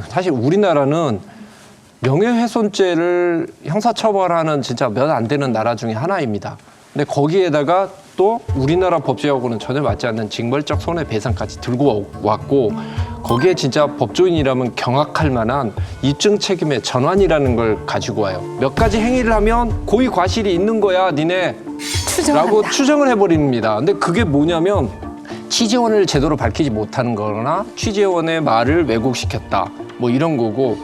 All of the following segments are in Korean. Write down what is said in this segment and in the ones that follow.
사실 우리나라는 명예훼손죄를 형사처벌하는 진짜 몇 안 되는 나라 중에 하나입니다. 근데 거기에다가 또 우리나라 법제하고는 전혀 맞지 않는 징벌적 손해배상까지 들고 왔고, 거기에 진짜 법조인이라면 경악할 만한 입증 책임의 전환이라는 걸 가지고 와요. 몇 가지 행위를 하면 고의 과실이 있는 거야 니네 라고 추정을 해버립니다. 근데 그게 뭐냐면 취재원을 제대로 밝히지 못하는 거나 취재원의 말을 왜곡시켰다 뭐 이런 거고,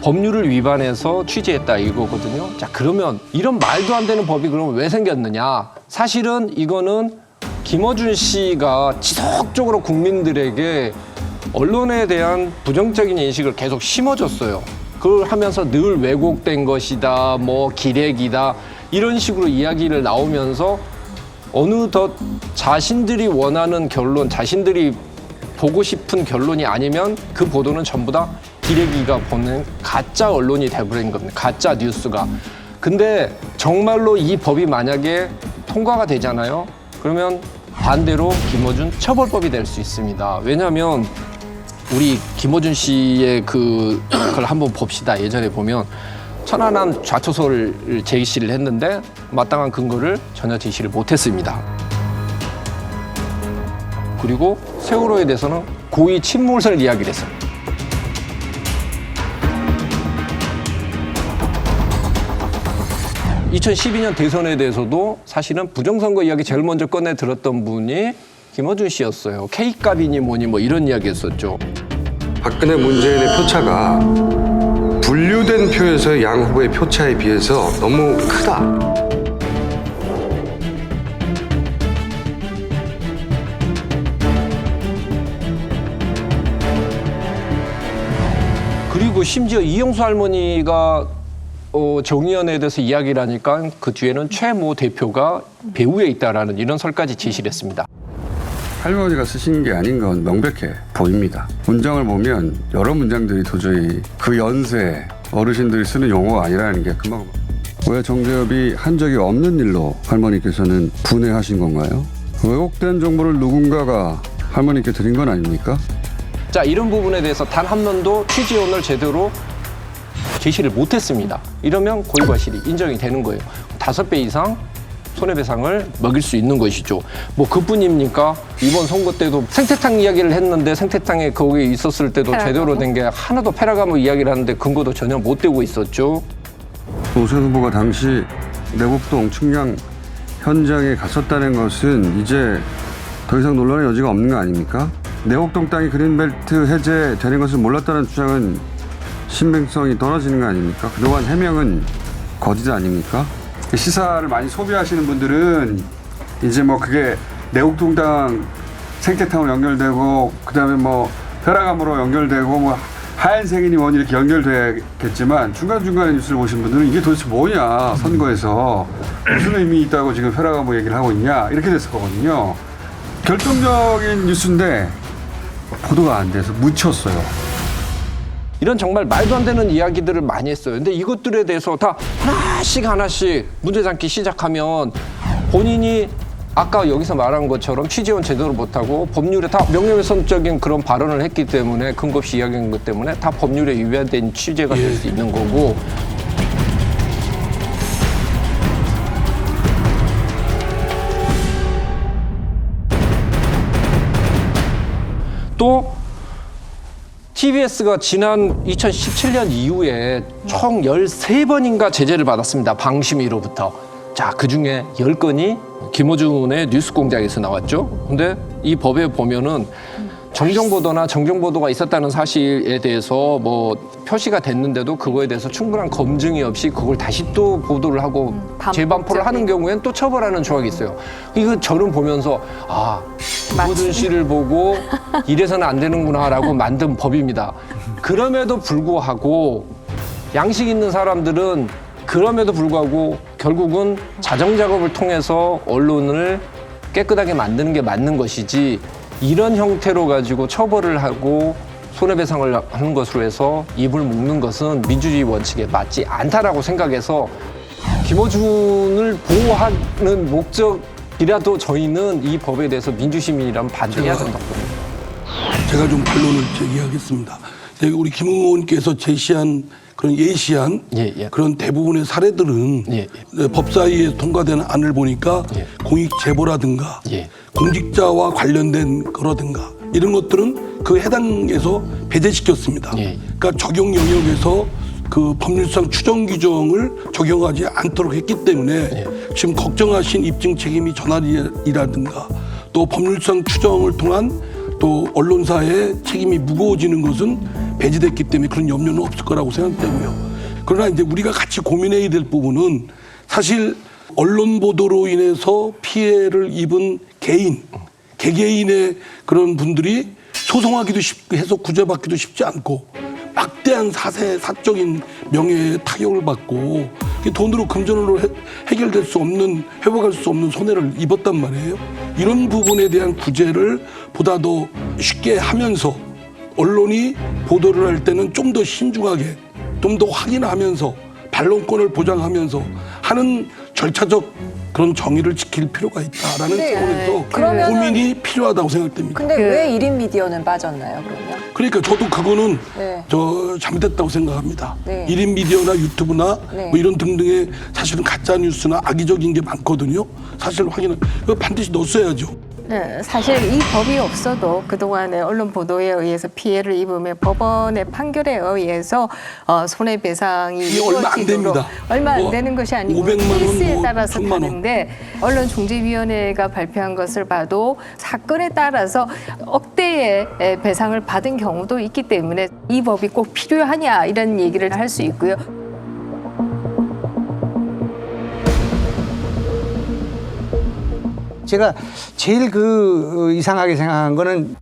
법률을 위반해서 취재했다 이거거든요. 자, 그러면 이런 말도 안 되는 법이 그러면 왜 생겼느냐? 사실은 이거는 김어준 씨가 지속적으로 국민들에게 언론에 대한 부정적인 인식을 계속 심어줬어요. 그걸 하면서 늘 왜곡된 것이다, 뭐 기레기다 이런 식으로 이야기를 나오면서 어느덧 자신들이 원하는 결론, 자신들이 보고 싶은 결론이 아니면 그 보도는 전부 다 기레기가 보는 가짜 언론이 돼버린 겁니다. 가짜 뉴스가. 근데 정말로 이 법이 만약에 통과가 되잖아요. 그러면 반대로 김어준 처벌법이 될 수 있습니다. 왜냐하면 우리 김어준 씨의 그걸 한번 봅시다. 예전에 보면 천안함 좌초소를 제시를 했는데 마땅한 근거를 전혀 제시를 못했습니다. 그리고 세월호에 대해서는 고의 침몰설 이야기를 했어요. (2012년) 대선에 대해서도 사실은 부정선거 이야기 제일 먼저 꺼내 들었던 분이 김어준 씨였어요. K값이니 뭐니 뭐 이런 이야기 했었죠. 박근혜 문재인의 표차가 분류된 표에서의 양 후보의 표차에 비해서 너무 크다. 그리고 심지어 이영수 할머니가 정의연에 대해서 이야기를 하니까 그 뒤에는 최모 대표가 배후에 있다라는 이런 설까지 제시를 했습니다. 할머니가 쓰신 게 아닌 건 명백해 보입니다. 문장을 보면 여러 문장들이 도저히 그 연세 어르신들이 쓰는 용어가 아니라는 게 금방. 왜 정재협이 한 적이 없는 일로 할머니께서는 분해하신 건가요? 왜곡된 정보를 누군가가 할머니께 드린 건 아닙니까? 자, 이런 부분에 대해서 단 한 번도 취재원을 제대로 제시를 못했습니다. 이러면 고의과실이 인정이 되는 거예요. 5배 이상 손해배상을 먹일 수 있는 것이죠. 뭐 그뿐입니까? 이번 선거 때도 생태탕 이야기를 했는데 생태탕에 거기에 있었을 때도 페라가모? 제대로 된 게 하나도 페라가모 이야기를 하는데 근거도 전혀 못 되고 있었죠. 오세훈 후보가 당시 내곡동 측량 현장에 갔었다는 것은 이제 더 이상 논란의 여지가 없는 거 아닙니까? 내곡동 땅이 그린벨트 해제되는 것을 몰랐다는 주장은 신빙성이 떨어지는 거 아닙니까? 그동안 해명은 거짓 아닙니까? 시사를 많이 소비하시는 분들은 이제 뭐 그게 내곡동 땅 생태탕으로 연결되고 그다음에 뭐 벼락암으로 연결되고 뭐 하얀색이니 뭐니 이렇게 연결되겠지만 중간중간에 뉴스를 보신 분들은 이게 도대체 뭐냐, 선거에서 무슨 의미 있다고 지금 벼락암으로 얘기를 하고 있냐 이렇게 됐을 거거든요. 결정적인 뉴스인데 보도가 안 돼서 묻혔어요. 이런 정말 말도 안 되는 이야기들을 많이 했어요. 근데 이것들에 대해서 다 하나씩 문제 삼기 시작하면 본인이 아까 여기서 말한 것처럼 취재원 제대로 못하고 법률에 다 명예훼손적인 그런 발언을 했기 때문에 근거 없이 이야기한 것 때문에 다 법률에 위반된 취재가 될 수 있는 거고, 또 TBS가 지난 2017년 이후에 총 13번인가 제재를 받았습니다. 방심위로부터. 자, 그중에 10건이 김어준의 뉴스공장에서 나왔죠. 근데 이 법에 보면은 정정보도나 정정보도가 있었다는 사실에 대해서 뭐 표시가 됐는데도 그거에 대해서 충분한 검증이 없이 그걸 다시 또 보도를 하고 재반포를 하는 경우에는 또 처벌하는 조항이 있어요. 이거 저는 보면서 김어준 씨를 보고 이래서는 안 되는구나라고 만든 법입니다. 그럼에도 불구하고 양식 있는 사람들은 그럼에도 불구하고 결국은 자정작업을 통해서 언론을 깨끗하게 만드는 게 맞는 것이지, 이런 형태로 가지고 처벌을 하고 손해배상을 하는 것으로 해서 입을 묶는 것은 민주주의 원칙에 맞지 않다라고 생각해서 김어준을 보호하는 목적이라도 저희는 이 법에 대해서 민주시민이라면 반대해야 된다고 봅니다. 제가 좀 반론을 제기하겠습니다. 우리 김 의원께서 제시한 그런 예시한 예. 그런 대부분의 사례들은 예. 법사위에 통과된 안을 보니까 예. 공익 제보라든가 예. 공직자와 관련된 거라든가 이런 것들은 그 해당에서 배제시켰습니다. 예. 그러니까 적용 영역에서 그 법률상 추정 규정을 적용하지 않도록 했기 때문에 예. 지금 걱정하신 입증 책임이 전환이라든가 또 법률상 추정을 통한 또 언론사의 책임이 무거워지는 것은 배제됐기 때문에 그런 염려는 없을 거라고 생각되고요. 그러나 이제 우리가 같이 고민해야 될 부분은 사실 언론 보도로 인해서 피해를 입은 개개인의 그런 분들이 소송하기도 쉽고 해서 구제받기도 쉽지 않고 막대한 사적인 명예에 타격을 받고 돈으로 금전으로 해결될 수 없는 회복할 수 없는 손해를 입었단 말이에요. 이런 부분에 대한 구제를 보다 더 쉽게 하면서 언론이 보도를 할 때는 좀 더 신중하게 좀 더 확인하면서 반론권을 보장하면서 하는 절차적 그런 정의를 지킬 필요가 있다라는 차원에서 그러면은- 고민이 필요하다고 생각됩니다. 근데 왜 1인 미디어는 빠졌나요, 그러면? 그러니까 저도 그거는 네. 잘못됐다고 생각합니다. 네. 1인 미디어나 유튜브나 네. 뭐 이런 등등의 사실은 가짜 뉴스나 악의적인 게 많거든요. 사실 확인은 그거 반드시 넣었어야죠. 네, 사실 이 법이 없어도 그동안의 언론 보도에 의해서 피해를 입으면 법원의 판결에 의해서 손해배상이 이게 얼마 안 됩니다. 얼마 안 뭐 되는 것이 아니고 500만 원, 케이스에 뭐 따라서 1000만 원. 다른데 언론중재위원회가 발표한 것을 봐도 사건에 따라서 억대의 배상을 받은 경우도 있기 때문에 이 법이 꼭 필요하냐 이런 얘기를 할 수 있고요. 제가 제일 이상하게 생각한 거는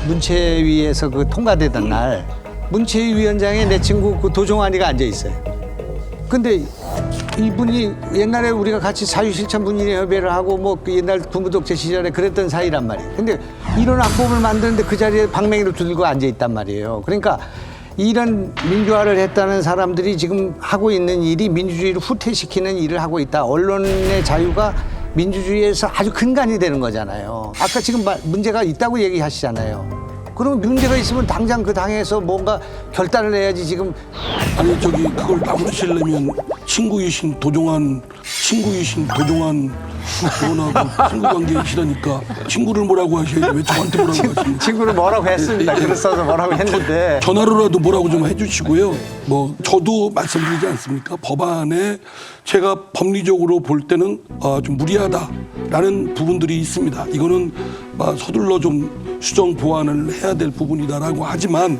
문체위에서 통과되던 날 문체위 위원장에 내 친구 도종환이가 앉아 있어요. 근데 이분이 옛날에 우리가 같이 자유실천 문인협의회를 하고 옛날 부무독재 시절에 그랬던 사이란 말이에요. 근데 이런 악법을 만드는데 그 자리에 방맹이를 들고 앉아 있단 말이에요. 그러니까 이런 민주화를 했다는 사람들이 지금 하고 있는 일이 민주주의를 후퇴시키는 일을 하고 있다. 언론의 자유가 민주주의에서 아주 근간이 되는 거잖아요. 아까 지금 문제가 있다고 얘기하시잖아요. 그럼 문제가 있으면 당장 그 당에서 뭔가 결단을 해야지 지금. 아니 그걸 나무르시려면 친구이신 도종환 의원하고 친구 관계이시라니까 친구를 뭐라고 하셔야지 왜 저한테 뭐라고 하십니까? 친구를 뭐라고 했습니다. 글써서 뭐라고 했는데. 전화로라도 뭐라고 좀 해주시고요. 저도 말씀드리지 않습니까? 법안에 제가 법리적으로 볼 때는 좀 무리하다라는 부분들이 있습니다. 이거는 서둘러 좀 수정 보완을 해야 될 부분이다라고 하지만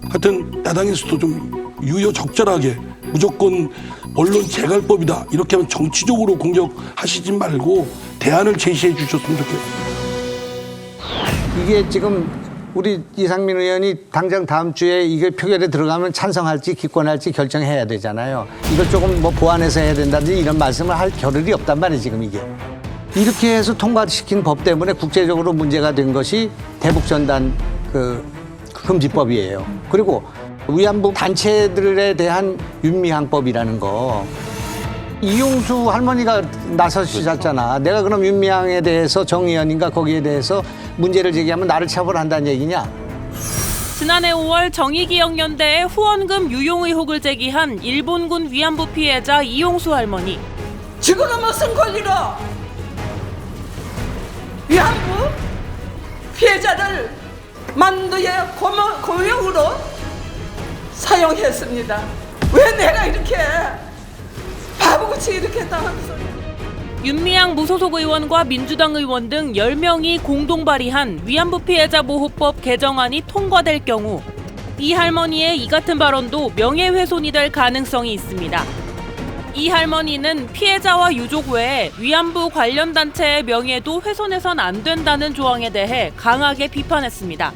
하여튼 야당에서도 좀 유여적절하게 무조건 언론 재갈법이다 이렇게 하면 정치적으로 공격하시지 말고 대안을 제시해 주셨으면 좋겠습니다. 이게 지금 우리 이상민 의원이 당장 다음 주에 이게 표결에 들어가면 찬성할지 기권할지 결정해야 되잖아요. 이걸 조금 보완해서 해야 된다든지 이런 말씀을 할 겨를이 없단 말이에요, 지금 이게. 이렇게 해서 통과시킨 법 때문에 국제적으로 문제가 된 것이 대북전단 금지법이에요. 그리고 위안부 단체들에 대한 윤미향법이라는 거. 이용수 할머니가 나서시잖아. 내가 그럼 윤미향에 대해서 정의연인가 거기에 대해서 문제를 제기하면 나를 처벌한다는 얘기냐? 지난해 5월 정의기억연대에 후원금 유용 의혹을 제기한 일본군 위안부 피해자 이용수 할머니. 지금은 무슨 권리로 위안부 피해자를 만두의 고용으로 사용했습니다. 왜 내가 이렇게 바보같이 이렇게 당하는 소리야. 윤미향 무소속 의원과 민주당 의원 등 10명이 공동 발의한 위안부 피해자 보호법 개정안이 통과될 경우 이 할머니의 이 같은 발언도 명예훼손이 될 가능성이 있습니다. 이 할머니는 피해자와 유족 외에 위안부 관련 단체의 명예도 훼손해선 안 된다는 조항에 대해 강하게 비판했습니다.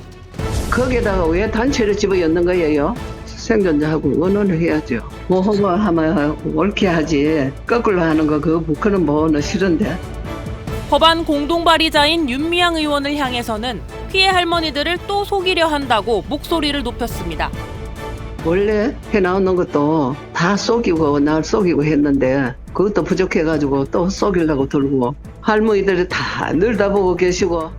거기에다가 왜 단체를 집어넣는 거예요? 생존자하고 의논을 해야죠. 하면 옳게 하지 거꾸로 하는 거 그거는 뭐는 싫은데. 법안 공동 발의자인 윤미향 의원을 향해서는 피해 할머니들을 또 속이려 한다고 목소리를 높였습니다. 원래 해나오는 것도 다 속이고 날 속이고 했는데 그것도 부족해가지고 또 속이려고 들고 할머니들이 다 늘 다 보고 계시고.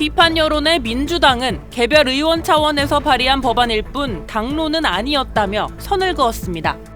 비판 여론의 민주당은 개별 의원 차원에서 발의한 법안일 뿐 당론은 아니었다며 선을 그었습니다.